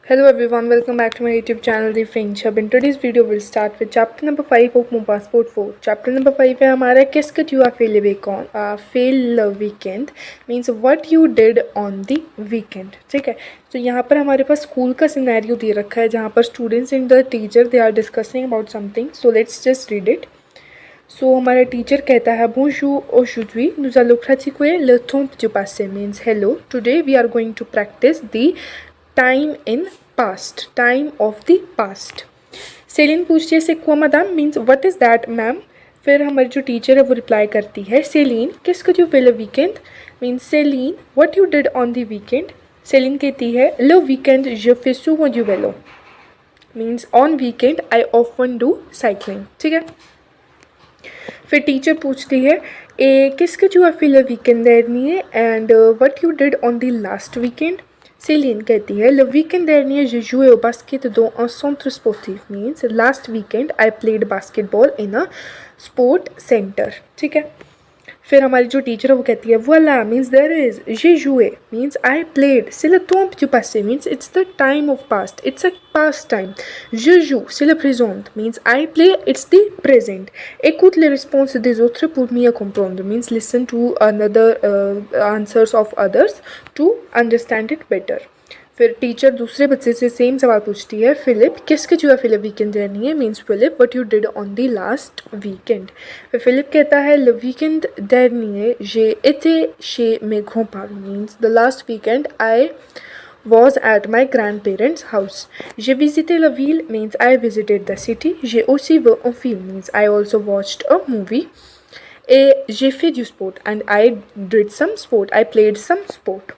Hello everyone, welcome back to my YouTube channel The French Hub. In today's video we'll start with chapter number 5 of My Passport 4. Chapter number 5 है हमारा किसका you fail weekend means what you did on the weekend. ठीक है, तो यहाँ पर हमारे पास school का सिनेरियो दे रखा है जहाँ पर students and the teacher they are discussing about something. So let's just read it. So हमारा टीचर कहता है bonjour, aujourd'hui nous allons pratiquer le temps du passé means hello. Today we are going to practice the time in past, time of the past. Celine पूछती है c'est quoi madame means what is that ma'am. फिर हमारी जो teacher है वो reply करती है Celine qu'est-ce que tu fais le weekend means Celine what you did on the weekend. Celine कहती है le weekend je fais souvent du vélo means on weekend I often do cycling. ठीक है, फिर teacher पूछती है ए किसके जो फिल weekend dernier and what you did on the last weekend. Céline कहती है le weekend dernier j'ai joué au basket dans un centre sportif means last weekend I played basketball in a sport center. ठीक है, फिर हमारी जो teacher है वो कहती है voilà means there is j'ai joué means I played c'est le temps du passé means it's the time of past, it's a past time. je joue c'est le présent means I play it's the present. écoute les réponses des autres pour mieux comprendre means listen to another answers of others to understand it better. फिर teacher दूसरे बच्चे से same सवाल पूछती है Philip किसके जो है फिलिप वीकेंड रहनी है means Philip what you did on the last weekend. फिर फिलिप कहता है le weekend dernier j'ai été chez mes grands-parents means the last weekend I was at my grandparents' house. J'ai visité la ville means I visited the city. J'ai aussi vu un film means I also watched a movie. Et j'ai fait du sport and I did some sport. I played some sport.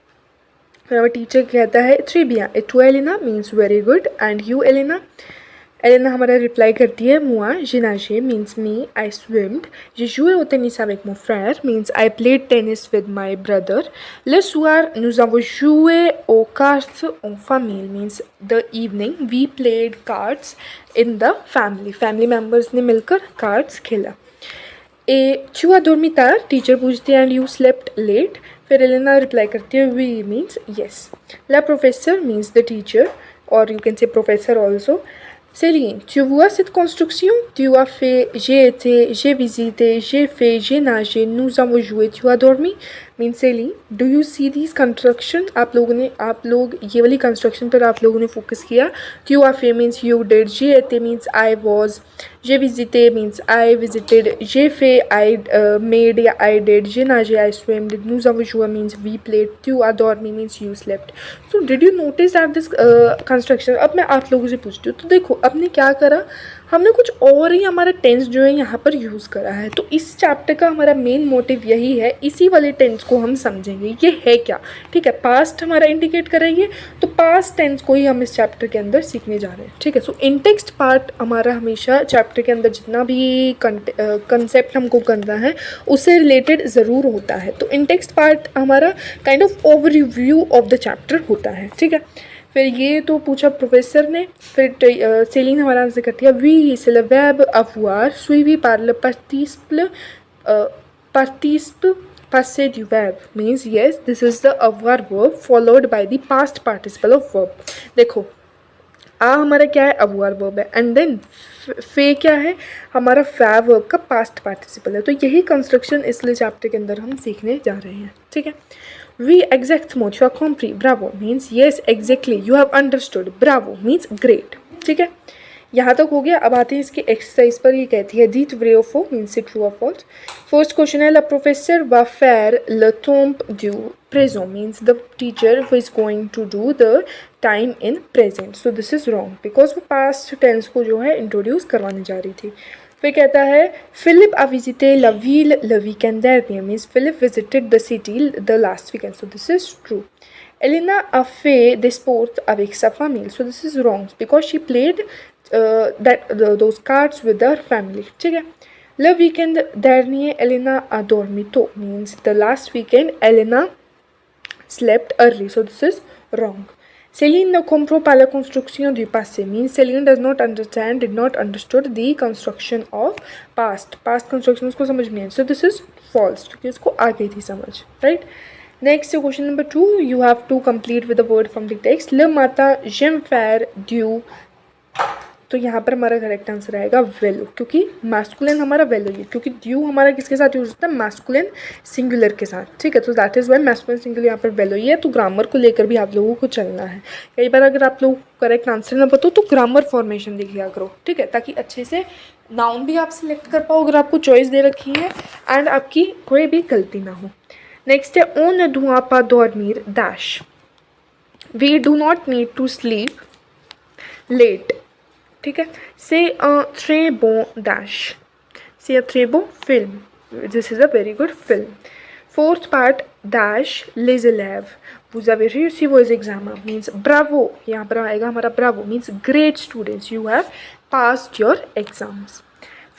फिर हमारा teacher कहता है très bien et toi Elena means very good and you Elena. Elena हमारा reply करती है moi j'ai nagé means me I swimmed. j'ai joué au tennis avec mon frère means I played tennis with my brother. le soir nous avons joué aux cartes en famille means the evening we played cards in the family members ने मिलकर cards खेला. ए tu as dormi tard teacher पूछती है and you slept late. फिर Elena reply करती है वी मीन्स येस. ला प्रोफेसर मीन्स द टीचर और you can say professor also. Céline, tu vois cette construction? Tu as fait, j'ai été, j'ai visité, j'ai fait, j'ai nagé, nous avons joué, tu as dormi? Means Céline, do you see these construction? आप लोग ये वाली construction पर आप लोगों ने focus किया. Tu as fait means you did, j'ai été means I was, j'ai visité means I visited, j'ai fait I made या I did, j'ai nagé I swam, nous avons joué means we played, tu as dormi means you slept. So did you notice that this construction? अब मैं आप लोगों से पूछती हूँ तो देखो आपने क्या करा, हमने कुछ और ही हमारा टेंस जो है यहाँ पर यूज़ करा है. तो इस चैप्टर का हमारा मेन मोटिव यही है, इसी वाले टेंस को हम समझेंगे ये है क्या. ठीक है, पास्ट हमारा इंडिकेट करेंगे तो पास्ट टेंस को ही हम इस चैप्टर के अंदर सीखने जा रहे हैं. ठीक है, सो इन टेक्स्ट पार्ट हमारा हमेशा चैप्टर के अंदर जितना भी कंसेप्ट हमको करना है उससे रिलेटेड ज़रूर होता है. तो इन टेक्स्ट पार्ट हमारा kind of overview of the chapter होता है. ठीक है, फिर ये तो पूछा प्रोफेसर ने. फिर सेलिन हमारा आंसर करती है we c'est le verbe avoir suivi par le participe passé du verbe means yes this is the avoir verb followed by the past participle of verb. देखो आ हमारा क्या है avoir verb है एंड देन फे क्या है हमारा फै वर्ब का पास्ट पार्टिसिपल है. तो यही कंस्ट्रक्शन इसलिए चैप्टर के अंदर हम सीखने जा रहे हैं. ठीक है, Oui, exactement, tu as compris. Bravo means yes, exactly. You have understood. Bravo means great. ठीक है, यहाँ तक हो गया. अब आते हैं इसकी एक्सरसाइज पर. ये कहती है dites vrai ou faux means true or false. First question है la professeur va faire le temps du présent means the teacher who is going to do the time in present. So this is wrong because वो past tense को जो है introduce करवाने जा रही थी. फिर कहता है Philip a visité la ville le weekend dernier means Philip visited the city the last weekend. So this is true. Elena a fait des sports avec sa famille. So this is wrong because she played those cards with her family. ठीक है, le weekend dernier Elena a dormi tôt means the last weekend Elena slept early. So this is wrong. Céline ne comprend pas la construction du passé means Céline does not understand, did not understood the construction of past. Past construction उसको समझ नहीं है. So this is false क्योंकि उसको आ गई थी समझ. Right. Next question number 2, you have to complete with the word from the text. ले माता जिम फेयर ड्यू, तो यहाँ पर हमारा करेक्ट आंसर आएगा वेलो, क्योंकि मैस्कुलिन हमारा वेलो ही है, क्योंकि ड्यू हमारा किसके साथ यूज होता है, मैस्कुलिन सिंगुलर के साथ, ठीक है। तो that is why masculine singular यहाँ पर वेलो ही है। तो ग्रामर को लेकर भी आप लोगों को चलना है। कई बार अगर आप लोग करेक्ट आंसर ना बताओ तो ग्रामर फॉर्मेशन देख लिया करो, ठीक है, ताकि अच्छे से नाउन भी आप सिलेक्ट कर पाओ अगर आपको चॉइस दे रखी है, एंड आपकी कोई भी गलती ना हो। नेक्स्ट है ओ न धुआं पा dormir dash, we do not need to sleep late, ठीक है। से très bon dash, से très bon film, this is a very good film. Fourth part dash les élèves, vous avez réussi vos examens means bravo, यहाँ पर आएगा हमारा bravo means great students, you have passed your exams.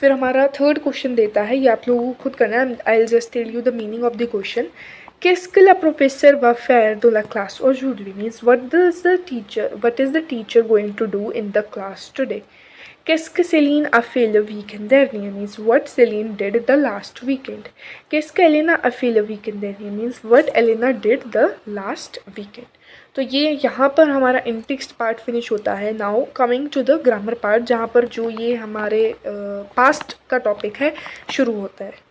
फिर हमारा third question देता है, ये आप लोगों को खुद करना है, I will just tell you the meaning of the question. Qu'est-ce que la professeure va faire dans la classe aujourd'hui means what is the teacher going to do in the class today. Qu'est-ce que Céline a fait le week-end dernier means what Céline did the last weekend. Qu'est-ce que Elena a fait le weekend dernier means what Elena did the last weekend. तो ये यहाँ पर हमारा इन text part finish होता है। Now coming to the grammar part, जहाँ पर जो ये हमारे पास्ट का टॉपिक है शुरू होता है।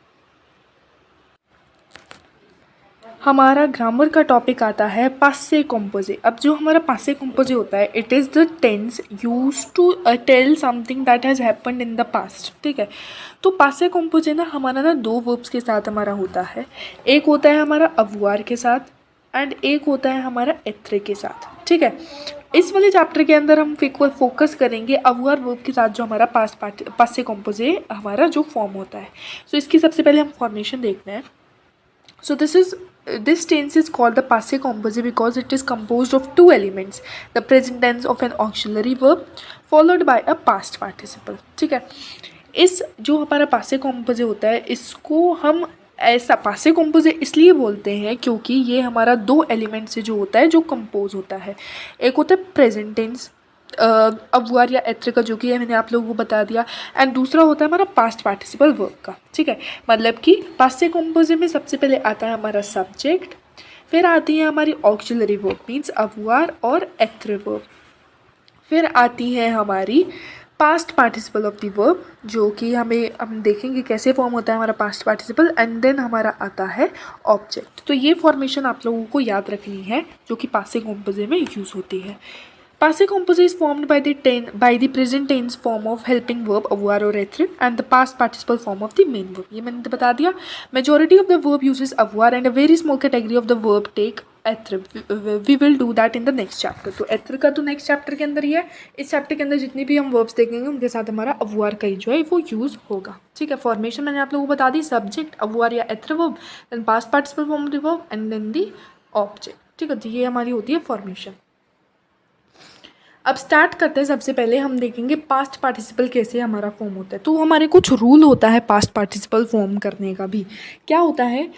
हमारा ग्रामर का टॉपिक आता है पासे कॉम्पोजे। अब जो हमारा पासे कॉम्पोजे होता है, it is the tense use to tell something that has happened in the past, ठीक है। तो पासे कॉम्पोजे ना हमारा ना दो वर्ब्स के साथ हमारा होता है, एक होता है हमारा अवुआर के साथ एंड एक होता है हमारा एत्रे के साथ, ठीक है। इस वाले चैप्टर के अंदर हम फोकस करेंगे अवुआर वर्ब के साथ जो हमारा पासे कॉम्पोजे हमारा जो फॉर्म होता है। सो इसकी सबसे पहले हम फॉर्मेशन देखते हैं। So this tense is called the passive composite because it is composed of two elements, the present tense of an auxiliary verb followed by a past participle, ठीक है। इस जो हमारा passive composite होता है, इसको हम ऐसा पासे कॉम्पोजिट इसलिए बोलते हैं क्योंकि ये हमारा दो एलिमेंट से जो होता है जो कंपोज होता है। एक होता है प्रेजेंट टेंस अवुआर या एत्र का, जो कि मैंने आप लोगों को बता दिया, एंड दूसरा होता है हमारा पास्ट पार्टिसिपल वर्ब का, ठीक है। मतलब कि पासे कॉम्पोजिट में सबसे पहले आता है हमारा सब्जेक्ट, फिर आती है हमारी ऑक्सिलरी वर्ब मीन्स अवुआर और एत्र वर्ब, फिर आती है हमारी past participle of the verb, जो कि हम देखेंगे कैसे फॉर्म होता है हमारा पास्ट पार्टिसिपल, एंड देन हमारा आता है ऑब्जेक्ट। तो ये फॉर्मेशन आप लोगों को याद रखनी है जो कि पासे कॉम्पोजिट में यूज़ होती है। Passive composite is formed by the present tense form of helping verb avoir or être and the past participle form of the main verb. ये मैंने बता दिया। Majority of the verb uses avoir and a very small category of the verb take être. We will do that in the next chapter. तो être का तो next chapter के अंदर ही है। इस chapter के अंदर जितनी भी हम verbs देखेंगे उनके साथ हमारा avoir का ही जो है वो use होगा, ठीक है। फॉर्मेशन मैंने आप लोगों को बता दी, सब्जेक्ट avoir या être verb, then past participle form of the verb and then the object, ठीक है। तो ये हमारी होती है फॉर्मेशन। अब स्टार्ट करते हैं। सबसे पहले हम देखेंगे पास्ट पार्टिसिपल कैसे हमारा फॉर्म होता है। तो हमारे कुछ रूल होता है पास्ट पार्टिसिपल फॉर्म करने का भी। क्या होता है,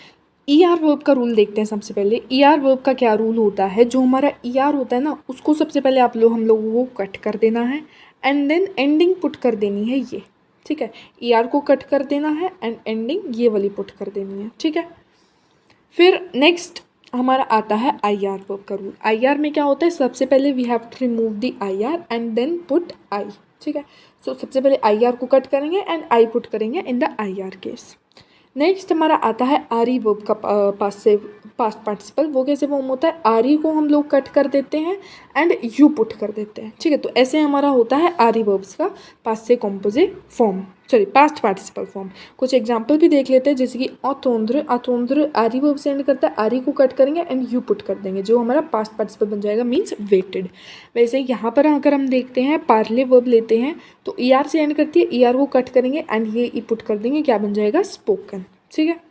ई आर वर्ब का रूल देखते हैं सबसे पहले। ई आर वर्ब का क्या रूल होता है, जो हमारा ई आर होता है ना, उसको सबसे पहले हम लोगों को कट कर देना है एंड देन एंडिंग पुट कर देनी है ये, ठीक है। ई आर को कट कर देना है एंड एंडिंग ये वाली पुट कर देनी है, ठीक है। फिर नेक्स्ट हमारा आता है आई आर वर्ब का रूल। आई आर में क्या होता है, सबसे पहले we have to remove the I R and then put I, ठीक है। सो सबसे पहले आई आर को कट करेंगे एंड आई पुट करेंगे in the I R case. Next हमारा आता है आर ई वर्ब का पास्ट पार्टिसिपल। वो कैसे फॉर्म होता है, आर ई को हम लोग कट कर देते हैं एंड यू पुट कर देते हैं, ठीक है। तो ऐसे हमारा होता है आर ई वर्ब्स का पास्ट से composite form, sorry past participle form. कुछ एग्जांपल भी देख लेते हैं, जैसे कि अतोंद्र आर ई वर्ब से एंड करता है, आर ई को कट करेंगे एंड यू पुट कर देंगे, जो हमारा पास्ट पार्टिसिपल बन जाएगा मीन्स वेटेड। वैसे यहाँ पर अगर हम देखते हैं पार्ले वर्ब लेते हैं तो ई आर से एंड करती है, ई आर को कट करेंगे एंड ये ई पुट कर देंगे, क्या बन जाएगा स्पोकन, ठीक है।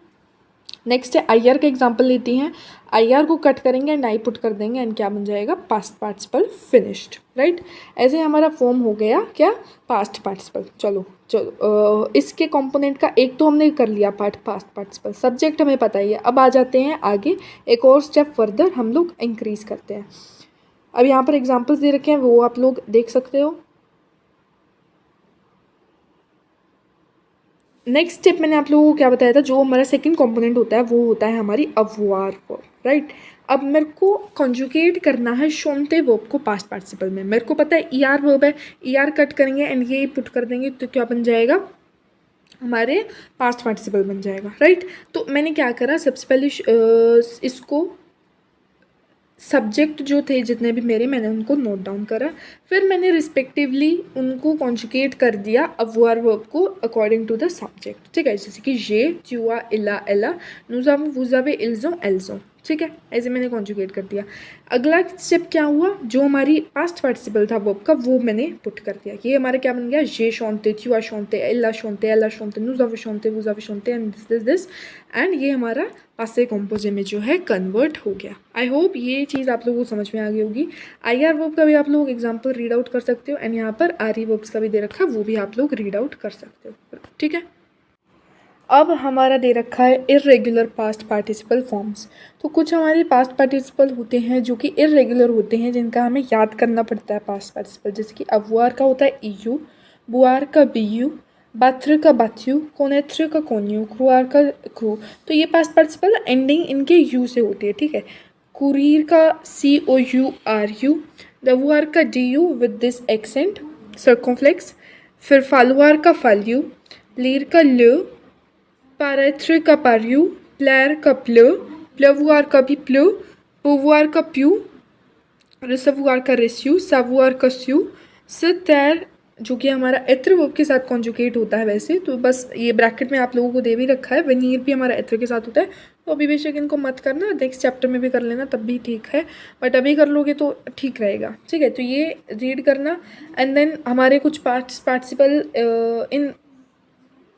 नेक्स्ट है आई आर का एग्जाम्पल लेती हैं, आई आर को कट करेंगे एंड आई पुट कर देंगे एंड क्या बन जाएगा पास्ट पार्टिसिपल फिनिश्ड, राइट। ऐसे हमारा फॉर्म हो गया क्या, पास्ट पार्टिसिपल। चलो इसके कंपोनेंट का एक तो हमने कर लिया पास्ट पार्टिसिपल, सब्जेक्ट हमें पता ही है। अब आ जाते हैं आगे, एक और स्टेप फर्दर हम लोग इंक्रीज करते हैं। अब यहाँ पर एग्जाम्पल्स दे रखे हैं, वो आप लोग देख सकते हो। नेक्स्ट स्टेप मैंने आप लोगों को क्या बताया था, जो हमारा सेकंड कंपोनेंट होता है वो होता है हमारी अवुआर वर्ब, राइट। अब मेरे को कॉन्जुगेट करना है शोनते वर्ब को पास्ट पार्टिसिपल में। मेरे को पता है ई आर वर्ब है, ई आर कट करेंगे एंड ये पुट कर देंगे तो क्या बन जाएगा, हमारे पास्ट पार्टिसिपल बन जाएगा, राइट। तो मैंने क्या करा, सबसे पहले इसको सब्जेक्ट जो थे जितने भी मेरे, मैंने उनको नोट डाउन करा, फिर मैंने रिस्पेक्टिवली उनको कॉन्जुगेट कर दिया अवुआर वर्ब को अकॉर्डिंग टू द सब्जेक्ट, ठीक है। जैसे कि ये जुआ इला एला नुजाव वुजावे इल्जो एल्जो, ठीक है, ऐसे मैंने कॉन्जुगेट कर दिया। अगला स्टेप क्या हुआ, जो हमारी पास्ट पार्टिसिपल था वर्ब का वो मैंने पुट कर दिया। ये हमारा क्या बन गया, ये शोनते जुआ शोनते एला शोनते नुजाव शोनते वुजावे शोनते एंड दिस एंड ये हमारा पासे कॉम्पोजे में जो है कन्वर्ट हो गया। आई होप ये चीज़ आप लोगों को समझ में आ गई होगी। आई आर वर्ब का भी आप लोग एग्जाम्पल रीड आउट कर सकते हो एंड यहाँ पर आर ई वर्ब्स का भी दे रखा है, वो भी आप लोग रीड आउट कर सकते हो, ठीक है। अब हमारा दे रखा है इर्रेगुलर पास्ट पार्टिसिपल फॉर्म्स। तो कुछ हमारे पास्ट पार्टिसिपल होते हैं जो कि इर्रेगुलर होते हैं, जिनका हमें याद करना पड़ता है पास्ट पार्टिसिपल। जैसे कि अवुआर का होता है ईयू, बुआर का बीयू, बाथ्र का बाथ्यू, कोनेथ्र का कोन्यू, क्रुआर का क्रू। तो ये पास्ट पार्टिसिपल एंडिंग इनके यू से होती है, ठीक है। कुरीर का सी ओ यू आर यू, दवुआर का D you with this accent circumflex, फिर फालुआर का फाल्यू, लीर का ल्यू, पारेथ्र का पार्यू, प्लेयर का प्ल, प्लवुआर का भी प्लू, पुवुआर का प्यू, रिसवुआर का रेस्यू, सावुआर का स्यू, सतैर जो कि हमारा एत्र वर्ब के साथ कॉन्जुगेट होता है वैसे, तो बस ये ब्रैकेट में आप लोगों को दे भी रखा है। वनीर भी हमारा एत्र के साथ होता है, तो अभी बेशक इनको मत करना, नेक्स्ट चैप्टर में भी कर लेना तब भी ठीक है, बट अभी कर लोगे तो ठीक रहेगा, ठीक है। तो ये रीड करना एंड देन हमारे कुछ पार्टिसिपल इन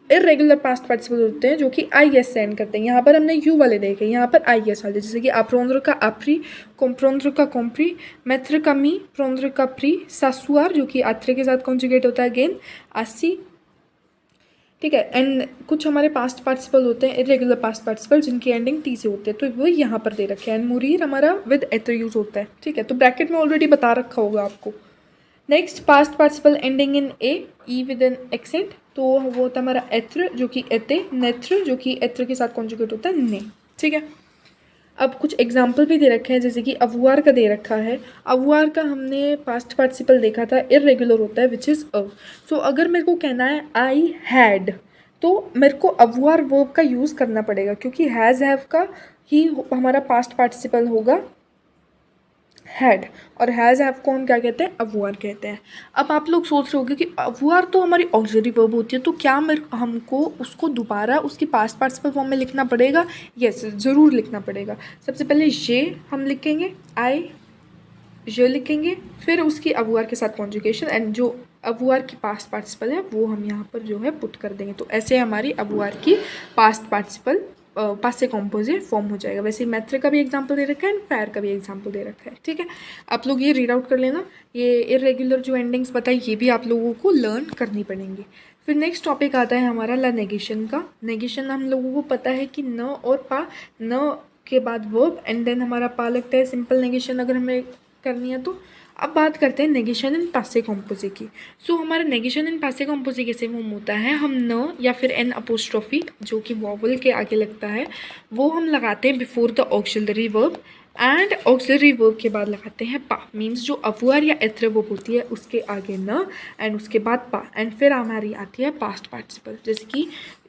इरेगुलर पास्ट पार्टिसिपल होते हैं जो कि आई एस से एंड करते हैं। यहाँ पर हमने यू वाले देखे, यहाँ पर आई एस वाले, जैसे कि अप्रोंद्र का अप्री, कोम्प्रोंद्र का कोम्प्री, मैत्र का मी, प्रोंद्र का प्री, सासुआर जो कि आत्रे के साथ कॉन्जुगेट होता है अगेन, आसी, ठीक है। एंड कुछ हमारे पास्ट पार्टिसिपल होते हैं इरेगुलर पास्ट पार्टिसिपल जिनकी एंडिंग टी से होते हैं, तो वो यहाँ पर दे रखे हैं। एंड मुरीर हमारा विद एत्र यूज होता है, ठीक है। तो ब्रैकेट में ऑलरेडी बता रखा होगा आपको। Next past participle ending in A, E with an accent, तो वो होता है हमारा एत्र जो कि एते, नेत्र जो कि एत्र के साथ कॉन्जुगेट होता है ने, ठीक है। अब कुछ एग्जाम्पल भी दे रखे हैं, जैसे कि अवुआर का दे रखा है। अवुआर का हमने पास्ट पार्टिसिपल देखा था इरेगुलर होता है विच इज़ अ। सो अगर मेरे को कहना है आई हैड, तो मेरे को अवुआर वर्ब का यूज़ करना पड़ेगा, क्योंकि हैज़ हैव का ही हमारा पास्ट पार्टिसिपल होगा हैड, और हैज़ हैव को हम क्या कहते हैं, अवुआर कहते हैं। अब आप लोग सोच रहे होंगे कि अवुआर तो हमारी ऑक्सिलरी वर्ब होती है, तो क्या हमको उसको दोबारा उसकी पास्ट पार्टिसिपल फॉर्म में लिखना पड़ेगा? यस, ज़रूर लिखना पड़ेगा। सबसे पहले ये हम लिखेंगे, आई ये लिखेंगे, फिर उसकी अवुआर के साथ कॉन्जुगेशन एंड जो अवुआर की पास्ट पार्टिसिपल है वो हम यहाँ पर जो है पुट कर देंगे। तो ऐसे हमारी अवुआर की पास्ट पार्टिसिपल पासे कॉम्पोजिट फॉर्म हो जाएगा। वैसे मैत्र का भी एग्जाम्पल दे रखा है एंड फेयर का भी एग्जाम्पल दे रखा है, ठीक है। आप लोग ये रीड आउट कर लेना। ये इरेगुलर जो एंडिंग्स बताई ये भी आप लोगों को लर्न करनी पड़ेंगी। फिर नेक्स्ट टॉपिक आता है हमारा ला नेगेशन का। नेगेशन हम लोगों को पता है कि न और पा, न के बाद वर्ब एंड देन हमारा पा लगता है। सिंपल नेगेशन अगर हमें करनी है तो अब बात करते हैं नेगेशन इन पासे कॉम्पोजे की। सो हमारा नेगेशन इन पासे कॉम्पोजे कैसे फॉर्म होता है, हम न या फिर एन अपोस्ट्रोफी जो कि वॉवल के आगे लगता है वो हम लगाते हैं before the auxiliary verb and auxiliary verb के बाद लगाते हैं पा। मीन्स जो अवुआर या एत्र वर्ब होती है उसके आगे न एंड उसके बाद पा एंड फिर हमारी आती है पास्ट पार्टिसिपल। जैसे कि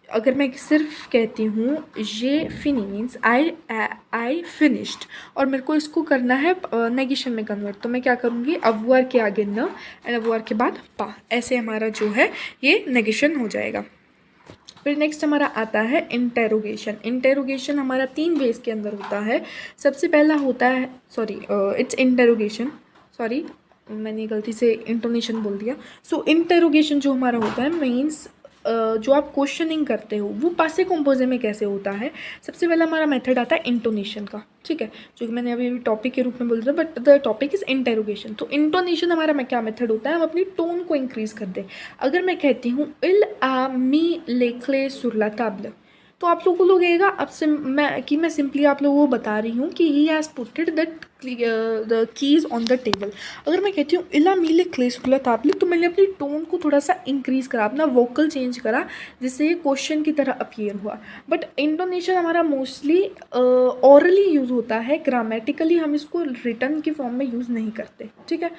अगर मैं सिर्फ कहती हूँ ये फिनी मीन्स आई फिनिश्ड और मेरे को इसको करना है नेगेशन में कन्वर्ट, तो मैं क्या करूँगी, अवुआर के आगे न एंड अवुआर के बाद पा, ऐसे हमारा जो है ये नेगेशन हो जाएगा। फिर नेक्स्ट हमारा आता है इंटेरोगेशन। इंटेरोगेशन हमारा 3 वेज के अंदर होता है। सबसे पहला होता है इट्स इंटेरोगेशन, सॉरी मैंने गलती से इंटोनेशन बोल दिया। सो इंटेरोगेशन जो हमारा होता है मीन्स जो आप क्वेश्चनिंग करते हो वो पासे कॉम्पोजे में कैसे होता है। सबसे पहला हमारा मेथड आता है इंटोनेशन का, ठीक है, जो कि मैंने अभी टॉपिक के रूप में बोल रहा but the topic is interrogation. तो इंटोनेशन हमारा में क्या मेथड होता है, हम अपनी टोन को इंक्रीज़ कर दें। अगर मैं कहती हूँ इल आ मी लेखले सुरला ताबल, तो आप लोगों को लगेगा अब से मैं सिंपली आप लोगों को बता रही हूँ कि he has putted the keys on the table. अगर मैं कहती हूँ इला मीले क्लेसुला ताबले, तो मैंने अपनी टोन को थोड़ा सा इंक्रीज़ करा, अपना वोकल चेंज करा, जिससे ये क्वेश्चन की तरह अपीयर हुआ। बट इंटोनेशन हमारा मोस्टली ऑरली यूज़ होता है, ग्रामेटिकली हम इसको रिटर्न की फॉर्म में यूज़ नहीं करते, ठीक है।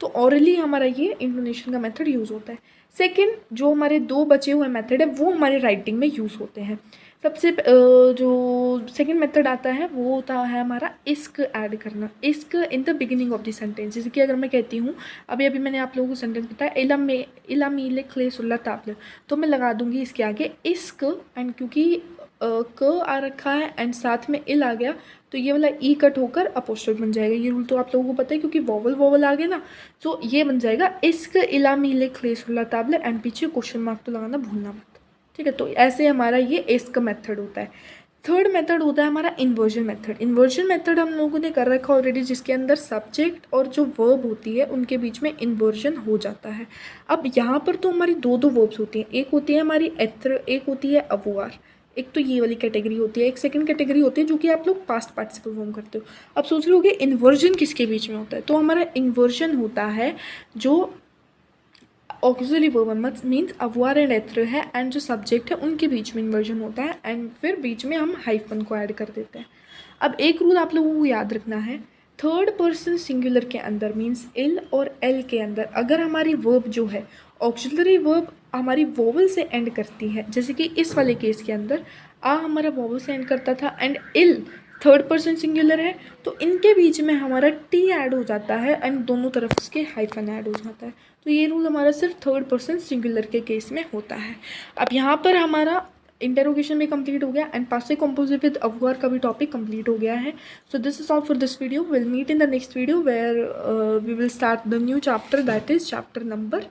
तो ऑरली हमारा ये इंटोनेशन का मेथड यूज़ होता है। सेकंड, जो हमारे दो बचे हुए मेथड है वो हमारे राइटिंग में यूज़ होते हैं। सबसे जो सेकंड मेथड आता है वो होता है हमारा इस्क ऐड करना, इस्क in the beginning of the sentence. जैसे कि अगर मैं कहती हूँ, अभी मैंने आप लोगों को सेंटेंस बताया इला मीले क्लेसुल्ला ताबले, तो मैं लगा दूंगी इसके आगे इस्क, एंड क्योंकि क आ रखा है एंड साथ में इल आ गया, तो ये वाला ई कट होकर अपोस्ट्रोफ बन जाएगा। ये रूल तो आप लोगों को पता है क्योंकि वोवल आ गया ना, तो ये बन जाएगा इस्क इला मीले क्लेसुल्ला ताबले, एंड पीछे क्वेश्चन मार्क तो लगाना भूलना मत, ठीक है। तो ऐसे हमारा ये इस्क मेथड होता है। थर्ड मेथड होता है हमारा इन्वर्जन मेथड। इन्वर्जन मेथड हम लोगों ने कर रखा ऑलरेडी, जिसके अंदर सब्जेक्ट और जो वर्ब होती है उनके बीच में इन्वर्जन हो जाता है। अब यहाँ पर तो हमारी दो वर्ब्स होती हैं, एक होती है हमारी एत्र, एक होती है अवुआर। एक तो ये वाली कैटेगरी होती है, एक सेकंड कैटेगरी होती है जो कि आप लोग पास्ट पार्टिसिपल फॉर्म करते हो। अब सोच रहे होगे इन्वर्जन किसके बीच में होता है, तो हमारा इन्वर्जन होता है जो ऑक्सिलरी वर्ब मीन्स अवुआर एंड एत्र है, एंड जो सब्जेक्ट है उनके बीच में इन्वर्जन होता है, एंड फिर बीच में हम हाइफन को ऐड कर देते हैं। अब एक रूल आप लोगों को याद रखना है, थर्ड पर्सन सिंगुलर के अंदर मीन्स इल और एल के अंदर अगर हमारी वर्ब जो है ऑक्सिलरी वर्ब हमारी वोवल से एंड करती है, जैसे कि इस वाले केस के अंदर आ हमारा वोवल से एंड करता था एंड इल थर्ड पर्सन सिंगुलर है, तो इनके बीच में हमारा टी ऐड हो जाता है एंड दोनों तरफ उसके हाइफन ऐड हो जाता है। तो ये रूल हमारा सिर्फ थर्ड पर्सन सिंगुलर के केस में होता है। अब यहाँ पर हमारा इंटेरोगेशन भी कंप्लीट हो गया एंड पास्ट कंपोजिट विद अवुआर का भी टॉपिक कंप्लीट हो गया है। So this is all for this video. Will meet in the next video where we will start the new chapter, that is chapter number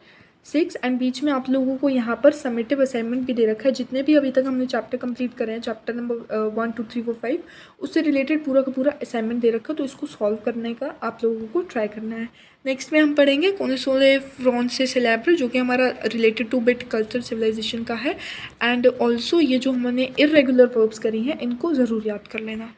6। And बीच में आप लोगों को यहाँ पर समेटिव असाइनमेंट भी दे रखा है, जितने भी अभी तक हमने चैप्टर कंप्लीट करे हैं, चैप्टर नंबर 1 2 3 4 5, उससे रिलेटेड पूरा का पूरा असाइनमेंट दे रखा है, तो इसको सॉल्व करने का आप लोगों को ट्राई करना है। नेक्स्ट में हम पढ़ेंगे कोनिसोले फ्रॉन्से सिलेब्र, जो कि हमारा related to bit culture civilization का है, एंड ऑल्सो ये जो हमने इर्रेगुलर वर्ब्स करी हैं इनको ज़रूर याद कर लेना।